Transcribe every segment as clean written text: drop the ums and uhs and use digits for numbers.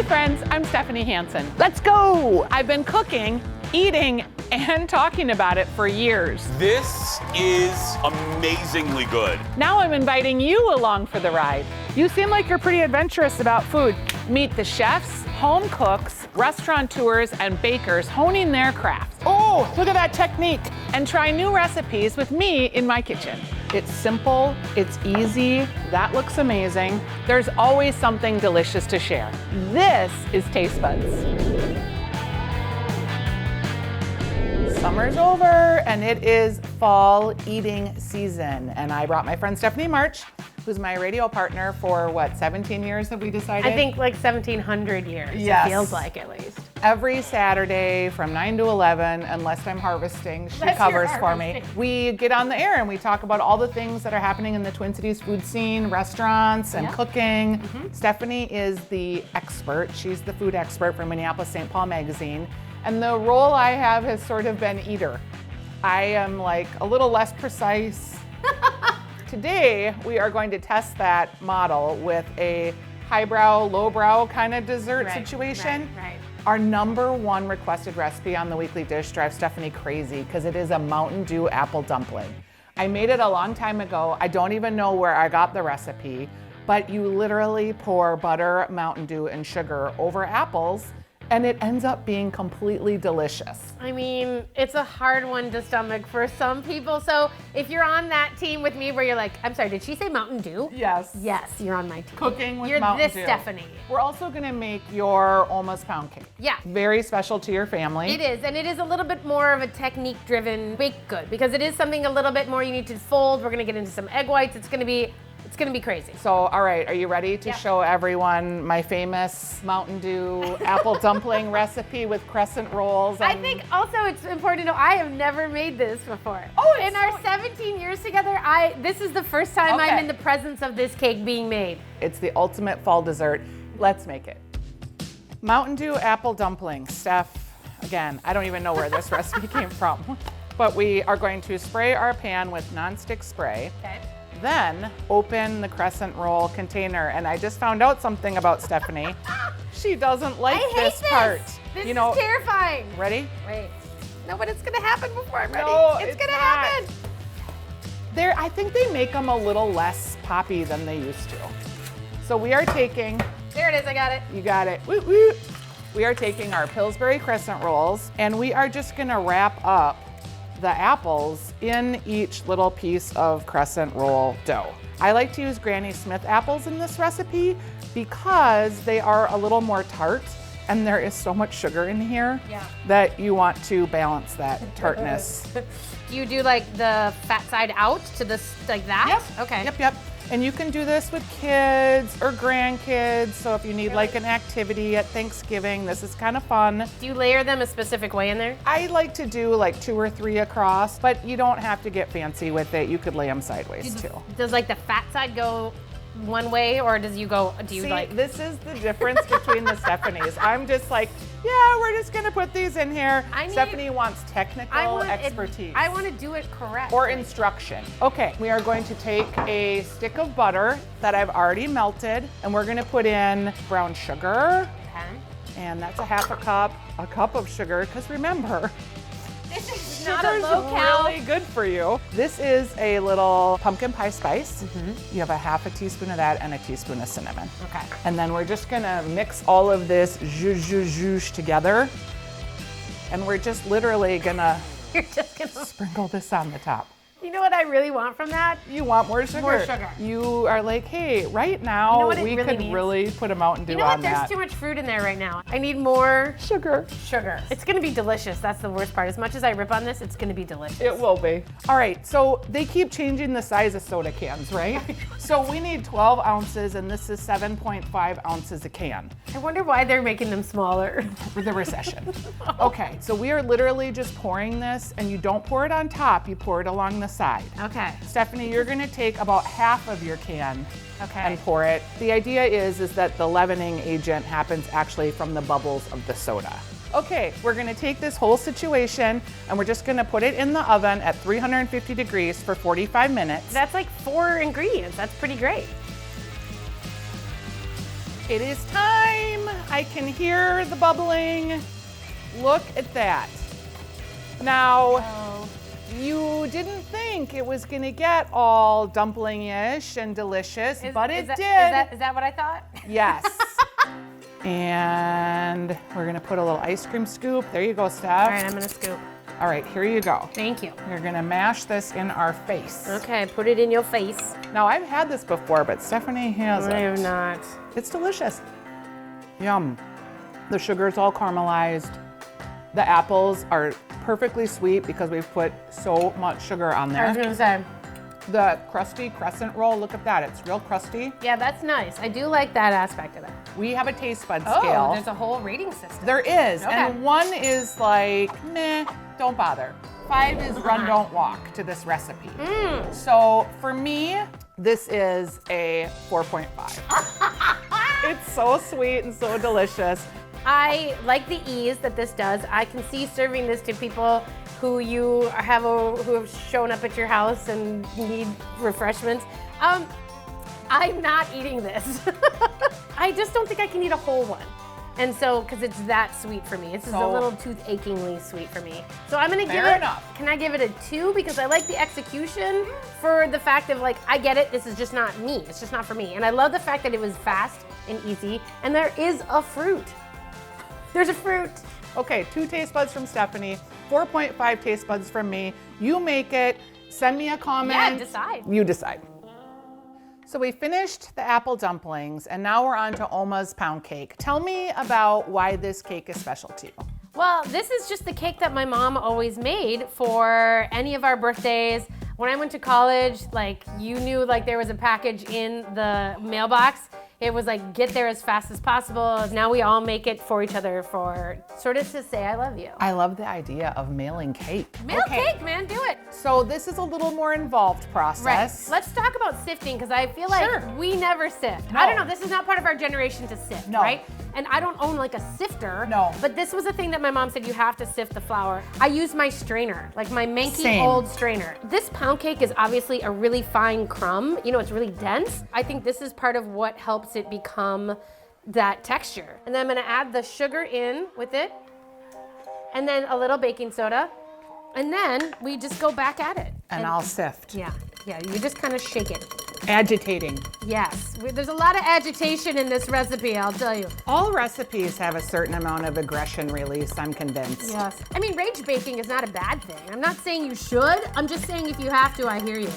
Hi friends, I'm Stephanie Hansen. Let's go! I've been cooking, eating, and talking about it for years. This is amazingly good. Now I'm inviting you along for the ride. You seem like you're pretty adventurous about food. Meet the chefs, home cooks, restaurateurs, and bakers honing their crafts. Oh, look at that technique. And try new recipes with me in my kitchen. It's simple, it's easy, that looks amazing. There's always something delicious to share. This is Taste Buds. Summer's over and it is fall eating season. And I brought my friend Stephanie March, who's my radio partner for 17 years have we decided? I think like 1,700 years, Yes. It feels like at least. Every Saturday from 9 to 11, unless I'm harvesting, she Unless covers you're for me. harvesting. We get on the air and we talk about all the things that are happening in the Twin Cities food scene, restaurants and Yeah. cooking. Stephanie is the expert. She's the food expert for Minneapolis-St. Paul Magazine. And the role I have has sort of been eater. I am like a little less precise. Today, we are going to test that model with a highbrow, lowbrow kind of dessert Right, situation. right. Our #1 requested recipe on the weekly dish drives Stephanie crazy because it is a Mountain Dew Apple Dumpling. I made it a long time ago. I don't even know where I got the recipe, but you literally pour butter, Mountain Dew, and sugar over apples, and it ends up being completely delicious. I mean, it's a hard one to stomach for some people. So if you're on that team with me where you're like, I'm sorry, did she say Mountain Dew? Yes. Yes, you're on my team. Cooking with You're Mountain this Dew. Stephanie. We're also gonna make your almost pound cake. Yeah. Very special to your family. It is, and it is a little bit more of a technique-driven baked good because it is something a little bit more you need to fold. We're gonna get into some egg whites. It's gonna be crazy. So, all right, are you ready to Yeah. show everyone my famous Mountain Dew apple dumpling recipe with crescent rolls? I and- think also it's important to know I have never made this before. Oh, it's in our so- 17 years together, this is the first time Okay. I'm in the presence of this cake being made. It's the ultimate fall dessert. Let's make it. Mountain Dew apple dumpling. Steph, again, I don't even know where this recipe came from, but we are going to spray our pan with nonstick spray. Okay. Then open the crescent roll container. And I just found out something about Stephanie. She doesn't like I hate this part. This You know, is terrifying. ready? Wait. No, but it's gonna happen before I'm ready. No, it's it's gonna not. happen. I think they make them a little less poppy than they used to. So we are taking, There it is, I got it. you got it, woot woot. We are taking our Pillsbury crescent rolls and we are just gonna wrap up the apples in each little piece of crescent roll dough. I like to use Granny Smith apples in this recipe because they are a little more tart and there is so much sugar in here Yeah. that you want to balance that tartness. Do you do like the fat side out to this, like that? Yep. Okay. Yep. And you can do this with kids or grandkids. So if you need like an activity at Thanksgiving, this is kind of fun. Do you layer them a specific way in there? I like to do like 2 or 3 across, but you don't have to get fancy with it. You could lay them sideways too. Does like the fat side go one way or do you See, like? this is the difference between the Stephanies. I'm just like, yeah, we're just gonna put these in here. Stephanie wants technical expertise. I want to do it correct. Or instruction. Okay, we are going to take a stick of butter that I've already melted, and we're gonna put in brown sugar, Okay. and that's a half a cup of sugar, because remember, This is not a sugar's low cal. really good for you. This is a little pumpkin pie spice. You have a half a teaspoon of that and a teaspoon of cinnamon. Okay. And then we're just gonna mix all of this zhuzh together, and we're just literally gonna You're just gonna. sprinkle this on the top. You know what I really want from that? You want more sugar? More sugar. You are like, hey, right now You know what it we really could needs? really put a Mountain Dew You know what? on There's that. too much fruit in there right now. I need more Sugar. sugar. It's gonna be delicious. That's the worst part. As much as I rip on this, it's gonna be delicious. It will be. All right, so they keep changing the size of soda cans, right? So we need 12 ounces, and this is 7.5 ounces a can I wonder why they're making them smaller. for the recession. Okay, so we are literally just pouring this, and you don't pour it on top, you pour it along the side. Okay. Stephanie, you're gonna take about half of your can Okay. and pour it. The idea is that the leavening agent happens actually from the bubbles of the soda. Okay, we're gonna take this whole situation and we're just gonna put it in the oven at 350 degrees for 45 minutes. That's like 4 ingredients. That's pretty great. It is time. I can hear the bubbling. Look at that. Now, you didn't think it was gonna get all dumpling-ish and delicious, but it did. Is that what I thought? Yes. And we're gonna put a little ice cream scoop. There you go, Steph. All right, I'm gonna scoop. All right, here you go. Thank you. You're gonna mash this in our face. Okay, put it in your face. Now, I've had this before, but Stephanie hasn't. I have not. It's delicious. Yum. The sugar's all caramelized. The apples are perfectly sweet because we've put so much sugar on I was there. gonna say. The crusty crescent roll, look at that. It's real crusty. Yeah, that's nice. I do like that aspect of it. We have a taste bud Oh, scale. there's a whole rating system. There is, Okay. and 1 is like, meh, don't bother. 5 is run, don't walk to this recipe. So for me, this is a 4.5. It's so sweet and so delicious. I like the ease that this does. I can see serving this to people who who have shown up at your house and need refreshments. I'm not eating this. I just don't think I can eat a whole one. And so, because it's that sweet for me. It's just a little tooth-achingly sweet for me. So I'm gonna give it, can I give it a 2? Because I like the execution for the fact of like, I get it, this is just not me. It's just not for me. And I love the fact that it was fast and easy. And there is a fruit. There's a fruit. Okay, 2 taste buds from Stephanie, 4.5 taste buds from me. You make it, send me a comment. Yeah, decide. You decide. So we finished the apple dumplings and now we're on to Oma's pound cake. Tell me about why this cake is special to you. Well, this is just the cake that my mom always made for any of our birthdays. When I went to college, like you knew like there was a package in the mailbox. It was like, get there as fast as possible. Now we all make it for each other for sort of to say I love you. I love the idea of mailing cake. Mail cake, man, do it. So this is a little more involved process. Right. Let's talk about sifting because I feel like we never sift. No. I don't know. This is not part of our generation to sift, No. right? And I don't own like a sifter. No. But this was a thing that my mom said you have to sift the flour. I use my strainer, like my manky Same. old strainer. This pound cake is obviously a really fine crumb. You know, it's really dense. I think this is part of what helps it become that texture. And then I'm gonna add the sugar in with it, and then a little baking soda. And then we just go back at it. And I'll sift. Yeah, you just kind of shake it. Agitating. Yes, there's a lot of agitation in this recipe, I'll tell you. All recipes have a certain amount of aggression release, I'm convinced. Yes. I mean, rage baking is not a bad thing. I'm not saying you should, I'm just saying if you have to, I hear you.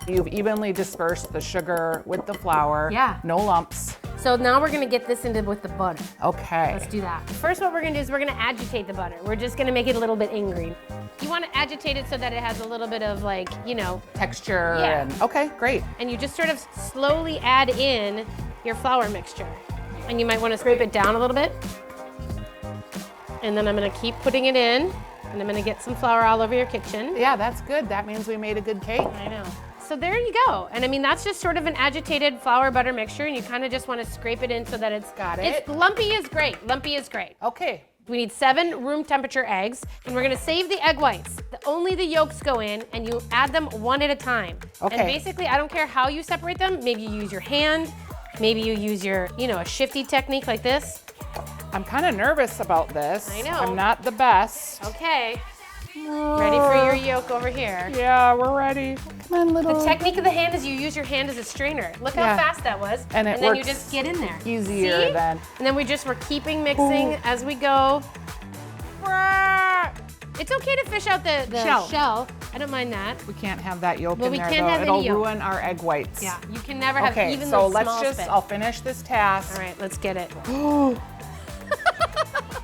You've evenly dispersed the sugar with the flour. Yeah. No lumps. So now we're gonna get this into with the butter. Okay. Let's do that. First what we're gonna do is we're gonna agitate the butter. We're just gonna make it a little bit angry. You wanna agitate it so that it has a little bit of like, you know, Texture Yeah. and, okay, great. and you just sort of slowly add in your flour mixture. And you might wanna scrape it down a little bit. And then I'm gonna keep putting it in, and I'm gonna get some flour all over your kitchen. Yeah, that's good. That means we made a good cake. I know. So there you go. And I mean, that's just sort of an agitated flour butter mixture, and you kind of just want to scrape it in so that it's Got it. It's lumpy is great. Lumpy is great. Okay. We need 7 room temperature eggs, and we're gonna save the egg whites. Only the yolks go in, and you add them one at a time. Okay. And basically, I don't care how you separate them. Maybe you use your hand, maybe you use your, you know, a shifty technique like this. I'm kind of nervous about this. I know. I'm not the best. Okay. Ready for your yolk over here. Yeah, we're ready. Come on, little. The technique of the hand is you use your hand as a strainer. Look how Yeah. fast that was. And it then you works just get in there. easier See? than- And then we're keeping mixing as we go. It's okay to fish out the shell. I don't mind that. We can't have that yolk Well, in we there can't though. have any It'll yolk. ruin our egg whites. Yeah, you can never have Okay, even so the let's small just, bit. I'll finish this task. All right, let's get it.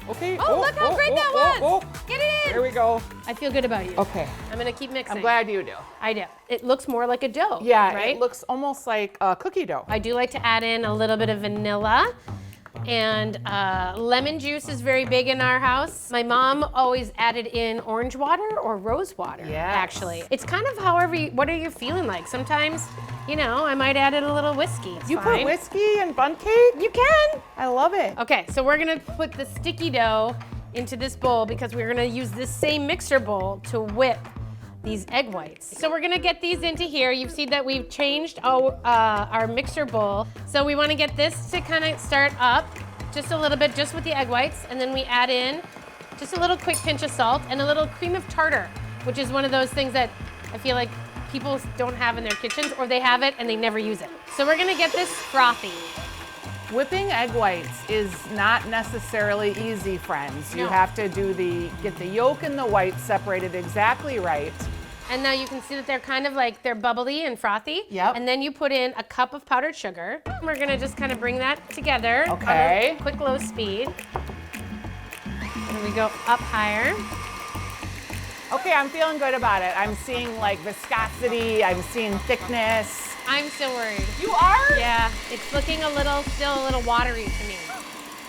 Okay. Oh, look how great that was. Get it in. Here we go. I feel good about you. Okay. I'm gonna keep mixing. I'm glad you do. I do. It looks more like a dough. Yeah, right? it looks almost like a cookie dough. I do like to add in a little bit of vanilla. And lemon juice is very big in our house. My mom always added in orange water or rose water, Yes. actually. It's kind of what are you feeling like? Sometimes, you know, I might add in a little whiskey. It's You fine. put whiskey in bun cake? You can. I love it. Okay, so we're gonna put the sticky dough into this bowl because we're gonna use this same mixer bowl to whip these egg whites. So we're gonna get these into here. You've seen that we've changed our mixer bowl. So we wanna get this to kind of start up just a little bit, just with the egg whites, and then we add in just a little quick pinch of salt and a little cream of tartar, which is one of those things that I feel like people don't have in their kitchens, or they have it and they never use it. So we're gonna get this frothy. Whipping egg whites is not necessarily easy, friends. You No. have to get the yolk and the white separated exactly right. And now you can see that they're kind of like, they're bubbly and frothy. Yep. And then you put in a cup of powdered sugar. We're gonna just kind of bring that together Okay. on a quick low speed. And we go up higher. Okay, I'm feeling good about it. I'm seeing like viscosity, I'm seeing thickness. I'm still worried. You are? Yeah, it's looking still a little watery to me.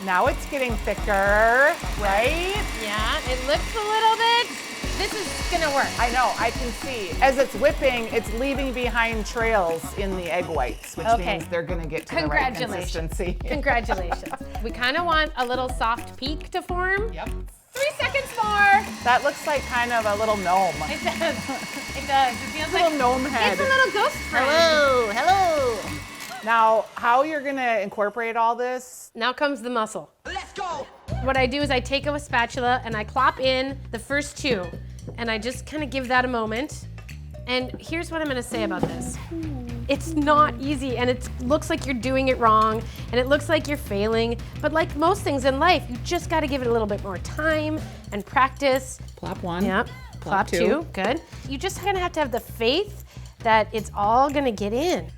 Now it's getting thicker, right? Yeah, it looks a little bit. This is gonna work. I know, I can see. As it's whipping, it's leaving behind trails in the egg whites, which Okay. means they're gonna get to the right consistency. Congratulations. We kind of want a little soft peak to form. Yep. 3 seconds more. That looks like kind of a little gnome. It does. It does. It feels like Little gnome head. it's a little ghost friend. Hello. Now, how you're gonna incorporate all this? Now comes the muscle. Let's go. What I do is I take a spatula and I plop in the first two, and I just kind of give that a moment. And here's what I'm gonna say about this. It's not easy, and it looks like you're doing it wrong, and it looks like you're failing, but like most things in life, you just gotta give it a little bit more time and practice. Plop one. Yep, plop two, good. You just kind of have to have the faith that it's all gonna get in.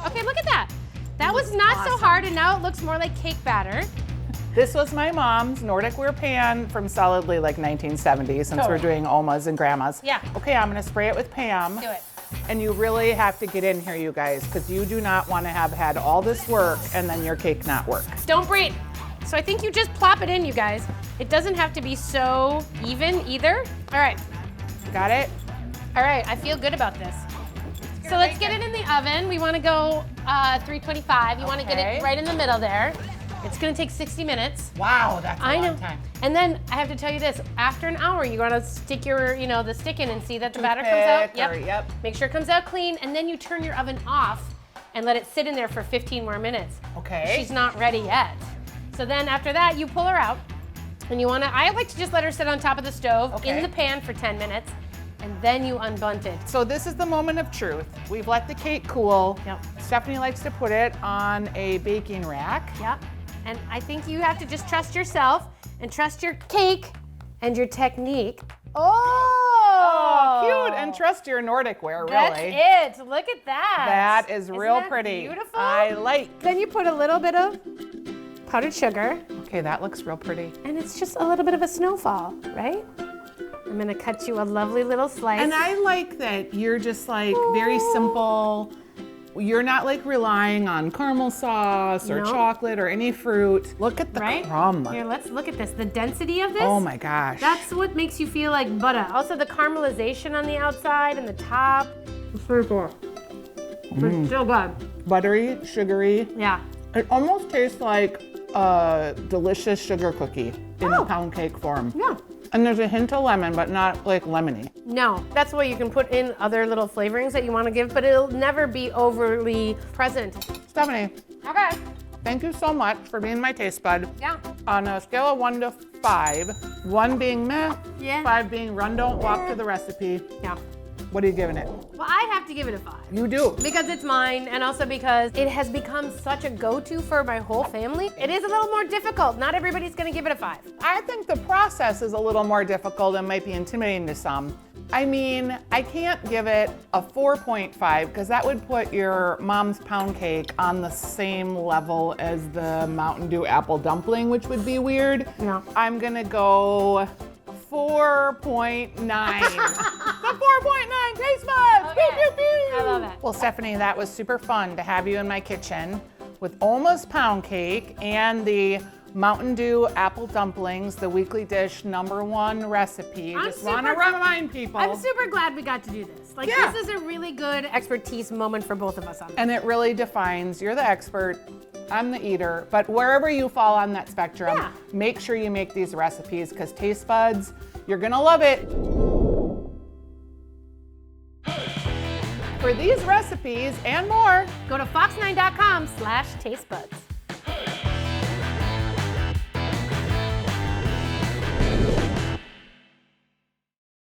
Okay, look at that. That was not so hard, and now it looks more like cake batter. This was my mom's Nordic ware pan from solidly like 1970, since we're doing Oma's and Grandma's. Yeah. Okay, I'm gonna spray it with Pam. Do it. And you really have to get in here, you guys, because you do not want to have had all this work and then your cake not work. Don't breathe. So I think you just plop it in, you guys. It doesn't have to be so even either. All right. Got it? All right, I feel good about this. So let's get it in the oven. We want to go 325. You want to get Okay. it right in the middle there. It's going to take 60 minutes. Wow, that's a I know. long time. And then I have to tell you this, after an hour, you're gonna stick your, the stick in and see that the batter comes out. Toothpick or- yep. Make sure it comes out clean, and then you turn your oven off and let it sit in there for 15 more minutes. Okay. She's not ready yet. So then after that, you pull her out, and I like to just let her sit on top of the stove Okay. in the pan for 10 minutes, and then you unbunt it. So this is the moment of truth. We've let the cake cool. Yep. Stephanie likes to put it on a baking rack. Yep. And I think you have to just trust yourself and trust your cake and your technique. Oh, Cute, and trust your Nordic ware, really. That's it. Look at that. That is Isn't real that pretty. Beautiful. I like. Then you put a little bit of powdered sugar, Okay, that looks real pretty. and it's just a little bit of a snowfall, right? I'm gonna cut you a lovely little slice. And I like that you're just like very simple. You're not like relying on caramel sauce or No. chocolate or any fruit. Look at the right? crumb. Here, let's look at this. The density of this. Oh my gosh. That's what makes you feel like butter. Also, the caramelization on the outside and the top. It's pretty cool. It's so good. Buttery, sugary. Yeah. It almost tastes like a delicious sugar cookie in a pound cake form. Yeah. And there's a hint of lemon, but not like lemony. No, that's why you can put in other little flavorings that you want to give, but it'll never be overly present. Stephanie, Okay. thank you so much for being my taste bud. Yeah. On a scale of 1 to 5, 1 being meh, Yeah. 5 being run, don't walk to the recipe, Yeah. what are you giving it? Well, I have to give it a 5. You do. Because it's mine, and also because it has become such a go-to for my whole family. It is a little more difficult. Not everybody's gonna give it a 5. I think the process is a little more difficult and might be intimidating to some. I mean, I can't give it a 4.5 because that would put your mom's pound cake on the same level as the Mountain Dew Apple Dumpling, which would be weird. Yeah. I'm gonna go 4.9. The 4.9 taste buds. Okay. Pew, pew, pew. I love it. Well, Stephanie, that was super fun to have you in my kitchen with Oma's pound cake and the Mountain Dew Apple Dumplings, the weekly dish #1 recipe. I'm Just want to super- remind people. I'm super glad we got to do this. Like, Yeah. this is a really good expertise moment for both of us on this. And it really defines, you're the expert, I'm the eater, but wherever you fall on that spectrum, Yeah. make sure you make these recipes because taste buds, you're gonna love it. For these recipes and more, Go to fox9.com/tastebuds.